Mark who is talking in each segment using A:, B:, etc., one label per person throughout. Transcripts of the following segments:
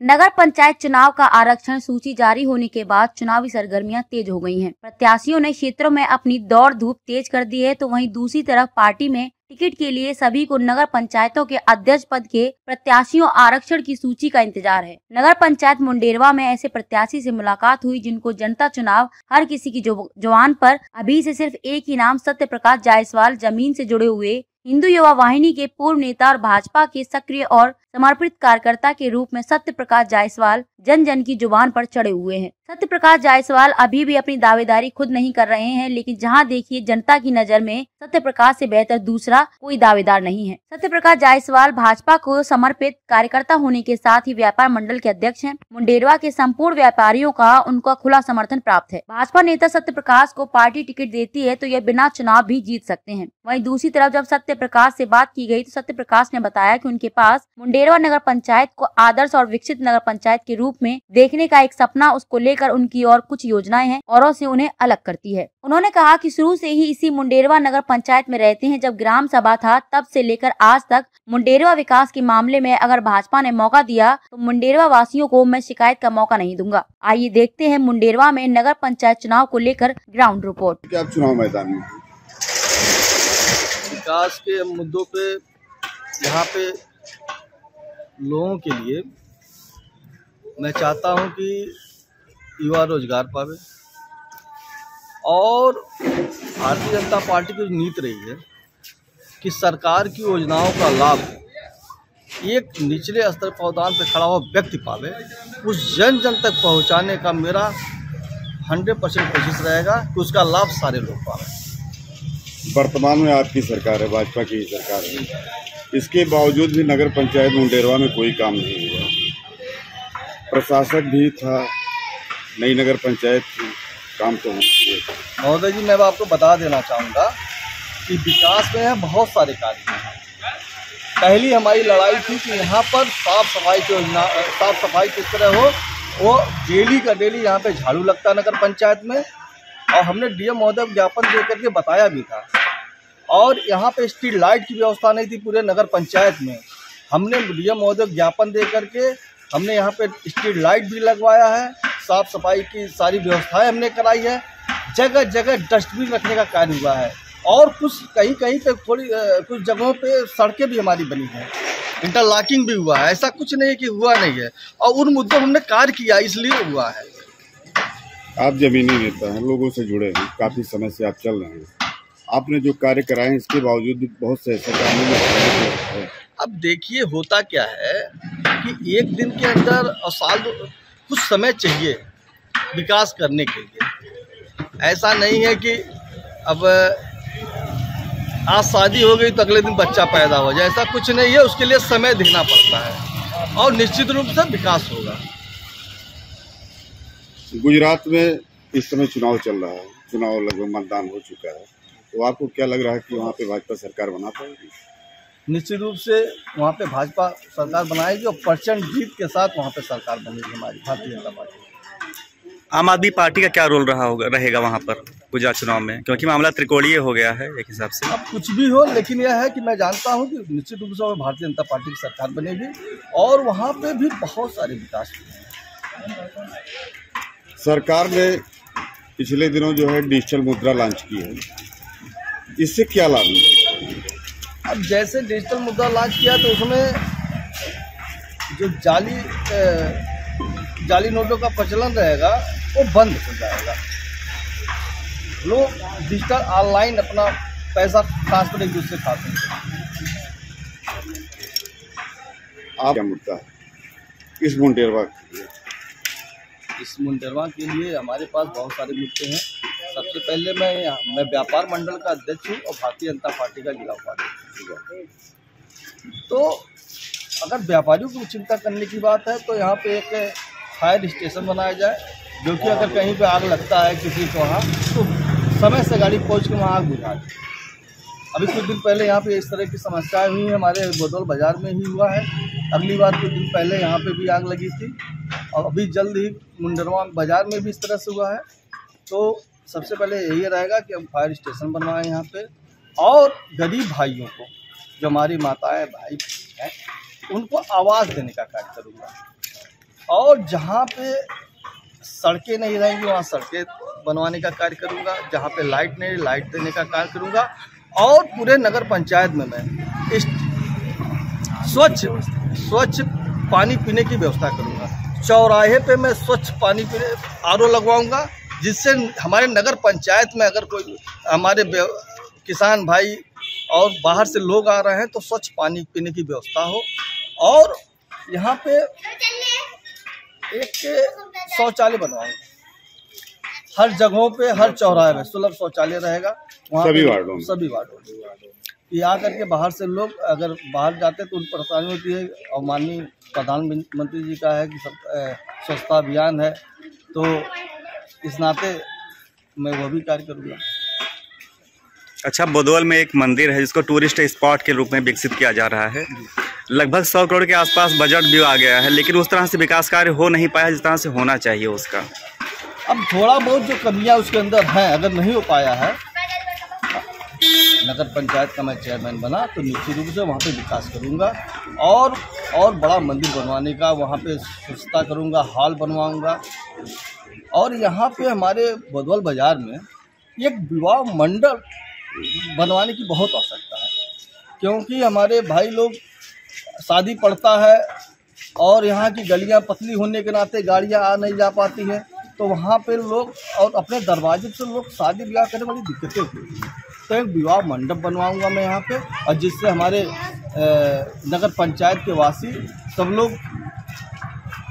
A: नगर पंचायत चुनाव का आरक्षण सूची जारी होने के बाद चुनावी सरगर्मियां तेज हो गई हैं। प्रत्याशियों ने क्षेत्रों में अपनी दौड़ धूप तेज कर दी है, तो वहीं दूसरी तरफ पार्टी में टिकट के लिए सभी को नगर पंचायतों के अध्यक्ष पद के प्रत्याशियों आरक्षण की सूची का इंतजार है। नगर पंचायत मुंडेरवा में ऐसे प्रत्याशी से मुलाकात हुई जिनको जनता चुनाव हर किसी की जुबान पर अभी से सिर्फ एक ही नाम सत्य प्रकाश जायसवाल जमीन से जुड़े हुए हिंदू युवा वाहिनी के पूर्व नेता और भाजपा के सक्रिय और समर्पित कार्यकर्ता के रूप में सत्य प्रकाश जायसवाल जन जन की जुबान पर चढ़े हुए हैं। सत्य प्रकाश जायसवाल अभी भी अपनी दावेदारी खुद नहीं कर रहे हैं, लेकिन जहां देखिए जनता की नजर में सत्य प्रकाश से बेहतर दूसरा कोई दावेदार नहीं है। सत्य प्रकाश जायसवाल भाजपा को समर्पित कार्यकर्ता होने के साथ ही व्यापार मंडल के अध्यक्ष हैं। मुंडेरवा के संपूर्ण व्यापारियों का उनका खुला समर्थन प्राप्त है। भाजपा नेता सत्य प्रकाश को पार्टी टिकट देती है तो यह बिना चुनाव भी जीत सकते हैं। वहीं दूसरी तरफ जब सत्य प्रकाश से बात की गई तो सत्य प्रकाश ने बताया कि उनके पास मुंडेरवा नगर पंचायत को आदर्श और विकसित नगर पंचायत के रूप में देखने का एक सपना, उसको लेकर उनकी और कुछ योजनाएं हैं औरों से उन्हें अलग करती है। उन्होंने कहा कि शुरू से ही इसी मुंडेरवा नगर पंचायत में रहते हैं। जब ग्राम सभा था तब से लेकर आज तक मुंडेरवा विकास के मामले में अगर भाजपा ने मौका दिया तो मुंडेरवा वासियों को मैं शिकायत का मौका नहीं दूंगा। आइए देखते हैं मुंडेरवा में नगर पंचायत चुनाव को लेकर ग्राउंड रिपोर्ट।
B: क्या चुनाव मैदान में
C: विकास के मुद्दों पे यहाँ पे लोगों के लिए मैं चाहता हूँ कि युवा रोजगार पावे और भारतीय जनता पार्टी की नीति रही है कि सरकार की योजनाओं का लाभ एक निचले स्तर पौधान पर खड़ा हुआ व्यक्ति पावे, उस जन जन तक पहुँचाने का मेरा 100% कोशिश रहेगा कि उसका लाभ सारे लोग पावे।
B: वर्तमान में आपकी सरकार है, भाजपा की सरकार है, इसके बावजूद भी नगर पंचायत मुंडेरवा में कोई काम नहीं हुआ। प्रशासक भी था, नई नगर पंचायत थी, काम तो
C: महोदय जी, मैं आपको बता देना चाहूँगा कि विकास में बहुत सारे कार्य हैं। पहली हमारी लड़ाई थी कि यहाँ पर साफ सफाई की योजना, साफ सफाई किस तरह हो, वो डेली का डेली यहाँ पे झाड़ू लगता नगर पंचायत में, और हमने डीएम महोदय को ज्ञापन दे करके बताया भी था। और यहाँ पे स्ट्रीट लाइट की व्यवस्था नहीं थी पूरे नगर पंचायत में, हमने डीएम महोदय को ज्ञापन दे करके हमने यहाँ पे स्ट्रीट लाइट भी लगवाया है, साफ सफाई की सारी व्यवस्थाएं हमने कराई है, जगह जगह डस्टबिन रखने का कार्य हुआ है, और कुछ कहीं कहीं पे थोड़ी कुछ जगहों पे सड़कें भी हमारी बनी हैं, इंटरलॉकिंग भी हुआ है। ऐसा कुछ नहीं कि हुआ नहीं है, और उन मुद्दों हमने कार्य किया इसलिए हुआ है।
B: आप जमीनी नेता हैं, लोगों से जुड़े हैं, काफी समय से आप चल रहे हैं, आपने जो कार्य कराए इसके बावजूद भी बहुत से ऐसे कामों में।
C: अब देखिए होता क्या है कि एक दिन के अंदर और साल कुछ समय चाहिए विकास करने के लिए। ऐसा नहीं है कि अब आज शादी हो गई तो अगले दिन बच्चा पैदा हो जाए, ऐसा कुछ नहीं है। उसके लिए समय देना पड़ता है और निश्चित रूप से विकास होगा।
B: गुजरात में इस समय चुनाव चल रहा है, चुनाव लगभग मतदान हो चुका है, तो आपको क्या लग रहा है कि वहाँ पे भाजपा सरकार बना पाएगी?
C: निश्चित रूप से वहाँ पे भाजपा सरकार बनाएगी और प्रचंड जीत के साथ वहाँ पे सरकार बनेगी हमारी भारतीय जनता पार्टी।
D: आम आदमी पार्टी का क्या रोल रहेगा वहाँ पर गुजरात चुनाव में, क्योंकि मामला त्रिकोणीय हो गया है एक हिसाब से?
C: अब कुछ भी हो, लेकिन यह है कि मैं जानता हूँ कि निश्चित रूप से भारतीय जनता पार्टी की सरकार बनेगी और वहाँ पे भी बहुत सारे विकास हुए हैं।
B: सरकार ने पिछले दिनों जो है डिजिटल मुद्रा लॉन्च की है, इससे क्या लाभ मिलेगा?
C: अब जैसे डिजिटल मुद्रा लॉन्च किया तो उसमें जो जाली नोटों का प्रचलन रहेगा वो बंद हो जाएगा। लोग डिजिटल ऑनलाइन अपना पैसा ट्रांसफर एक दूसरे खाते हैं।
B: आप क्या मुद्दा है इस मुंडेरवा के लिए?
C: इस मुंडेरवा के लिए हमारे पास बहुत सारे मुद्दे हैं। सबसे पहले मैं व्यापार मंडल का अध्यक्ष हूँ और भारतीय जनता पार्टी का जिला उपाध्यक्ष। तो अगर व्यापारियों को चिंता करने की बात है तो यहाँ पे एक फायर स्टेशन बनाया जाए, जो कि अगर कहीं पे आग लगता है किसी को वहाँ, तो समय से गाड़ी पहुँच के वहाँ आग बुझा दे। अभी कुछ दिन पहले यहाँ पे इस तरह की समस्याएं हुई हैं, हमारे बोदौल बाजार में ही हुआ है। अगली बार कुछ दिन पहले यहाँ पे भी आग लगी थी और अभी जल्द ही मुंडेरवा बाजार में भी इस तरह से हुआ है। तो सबसे पहले यही रहेगा कि हम फायर स्टेशन बनवाएं यहाँ पे, और गरीब भाइयों को, जो हमारी माताएं भाई हैं, उनको आवाज़ देने का कार्य करूँगा। और जहाँ पे सड़कें नहीं रहेंगी वहाँ सड़कें बनवाने का कार्य करूँगा, जहाँ पे लाइट नहीं लाइट देने का कार्य करूँगा। और पूरे नगर पंचायत में मैं इस स्वच्छ पानी पीने की व्यवस्था करूँगा। चौराहे पे मैं स्वच्छ पानी पीने आरओ लगवाऊँगा, जिससे हमारे नगर पंचायत में अगर कोई हमारे किसान भाई और बाहर से लोग आ रहे हैं तो स्वच्छ पानी पीने की व्यवस्था हो। और यहाँ पे एक शौचालय बनवाऊंगा, हर जगहों पे, हर चौराहे में सुलभ शौचालय रहेगा
B: सभी वार्डों
C: ये आकर के बाहर से लोग अगर बाहर जाते तो उन परेशानी होती है। और माननीय प्रधानमंत्री जी का है कि सब स्वच्छता अभियान है, तो इस नाते मैं वो भी कार्य करूँगा।
D: अच्छा, बोदवल में एक मंदिर है जिसको टूरिस्ट स्पॉट के रूप में विकसित किया जा रहा है। लगभग 100 करोड़ के आसपास बजट भी आ गया है, लेकिन उस तरह से विकास कार्य हो नहीं पाया जिस तरह से होना चाहिए उसका।
C: अब थोड़ा बहुत जो कमियां उसके अंदर हैं, अगर नहीं हो पाया है, नगर पंचायत का मैं चेयरमैन बना तो निश्चित रूप से वहाँ पे विकास करूँगा और बड़ा मंदिर बनवाने का वहाँ पे स्वच्छता करूँगा, हॉल बनवाऊँगा। और यहाँ पे हमारे बोदवल बाज़ार में एक विवाह मंडप बनवाने की बहुत आवश्यकता है, क्योंकि हमारे भाई लोग शादी पड़ता है और यहाँ की गलियाँ पतली होने के नाते गाड़ियाँ आ नहीं जा पाती हैं, तो वहाँ पे लोग और अपने दरवाजे से लोग शादी ब्याह करने वाली दिक्कतें होती हैं। तो एक विवाह मंडप बनवाऊंगा मैं यहाँ पे, और जिससे हमारे नगर पंचायत के वासी सब लोग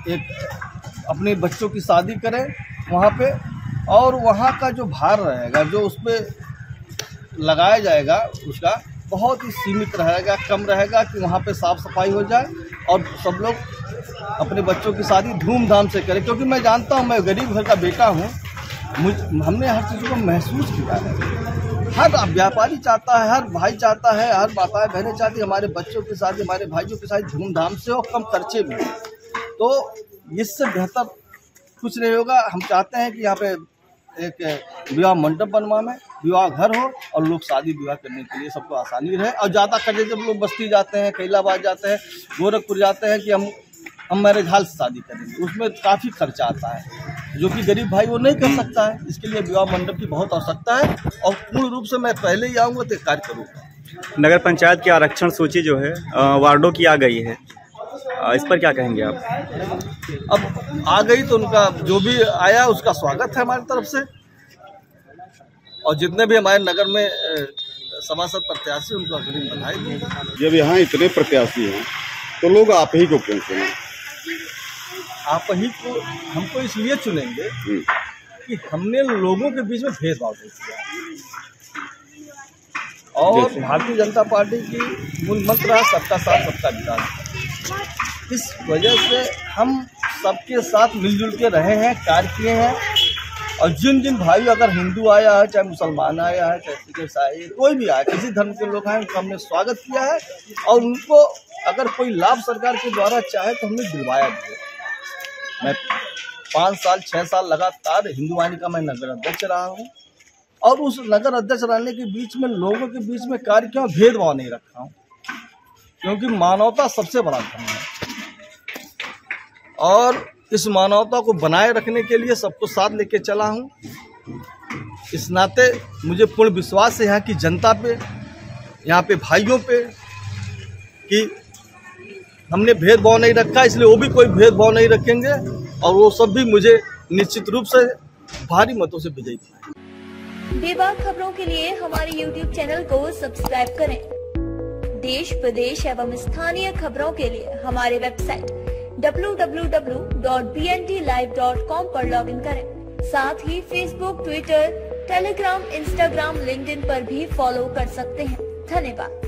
C: एक अपने बच्चों की शादी करें वहाँ पे। और वहाँ का जो भार रहेगा, जो उस पर लगाया जाएगा, उसका बहुत ही सीमित रहेगा, कम रहेगा, कि वहाँ पे साफ़ सफाई हो जाए और सब लोग अपने बच्चों की शादी धूमधाम से करें। क्योंकि मैं जानता हूँ, मैं गरीब घर का बेटा हूँ, हमने हर चीज़ को महसूस किया है। हर व्यापारी चाहता है, हर भाई चाहता है, हर माताएं बहनें चाहती है हमारे बच्चों की शादी, हमारे भाइयों की शादी धूमधाम से और कम खर्चे में। तो इससे बेहतर कुछ नहीं होगा। हम चाहते हैं कि यहाँ पे एक विवाह मंडप बनवाएं, विवाह घर हो और लोग शादी विवाह करने के लिए सबको आसानी रहे। और ज़्यादा खर्चे जब लोग बस्ती जाते हैं, कैलाबाद जाते हैं, गोरखपुर जाते हैं कि हम मैरिज हॉल से शादी करेंगे, उसमें काफ़ी खर्चा आता है, जो कि गरीब भाई वो नहीं कर सकता है। इसके लिए विवाह मंडप की बहुत आवश्यकता है और पूर्ण रूप से मैं पहले ही आऊँगा तो कार्य करूँगा।
D: नगर पंचायत की आरक्षण सूची जो है वार्डों की आ गई है, इस पर क्या कहेंगे आप?
C: अब आ गई तो उनका जो भी आया उसका स्वागत है हमारी तरफ से, और जितने भी हमारे नगर में सभासद प्रत्याशी उनको अग्रिम बधाई दूंगा।
B: जब यहाँ इतने प्रत्याशी हैं तो लोग आप ही को क्यों चुने?
C: आप ही को हमको इसलिए चुनेंगे कि हमने लोगों के बीच में भेदभाव नहीं किया, और भारतीय जनता पार्टी की मूल मंत्र है सबका साथ सबका विकास। इस वजह से हम सबके साथ मिलजुल के रहे हैं, कार्य किए हैं। और जिन जिन भाई, अगर हिंदू आया है, चाहे मुसलमान आया है, चाहे सिख ईसाई, कोई भी आया, किसी धर्म के लोग आए, उनका हमने स्वागत किया है। और उनको अगर कोई लाभ सरकार के द्वारा चाहे तो हमने दिलवाया भी है। मैं 5 साल 6 साल लगातार हिंदू वाहिनी का मैं नगर अध्यक्ष रहा हूँ, और उस नगर अध्यक्ष रहने के बीच में लोगों के बीच में कार्य क्यों भेदभाव नहीं रखा हूँ, क्योंकि मानवता सबसे बड़ा धर्म है। और इस मानवता को बनाए रखने के लिए सबको साथ लेके चला हूँ। इस नाते मुझे पूर्ण विश्वास है यहाँ की जनता पे, यहाँ पे भाइयों पे, कि हमने भेदभाव नहीं रखा, इसलिए वो भी कोई भेदभाव नहीं रखेंगे, और वो सब भी मुझे निश्चित रूप से भारी मतों से विजयी बनाएंगे।
E: बेबाक खबरों के लिए हमारे YouTube चैनल को सब्सक्राइब करें। देश, प्रदेश एवं स्थानीय खबरों के लिए हमारे वेबसाइट www.bntlive.com पर लॉगिन करें। साथ ही Facebook, Twitter, Telegram, Instagram, LinkedIn पर भी फॉलो कर सकते हैं। धन्यवाद।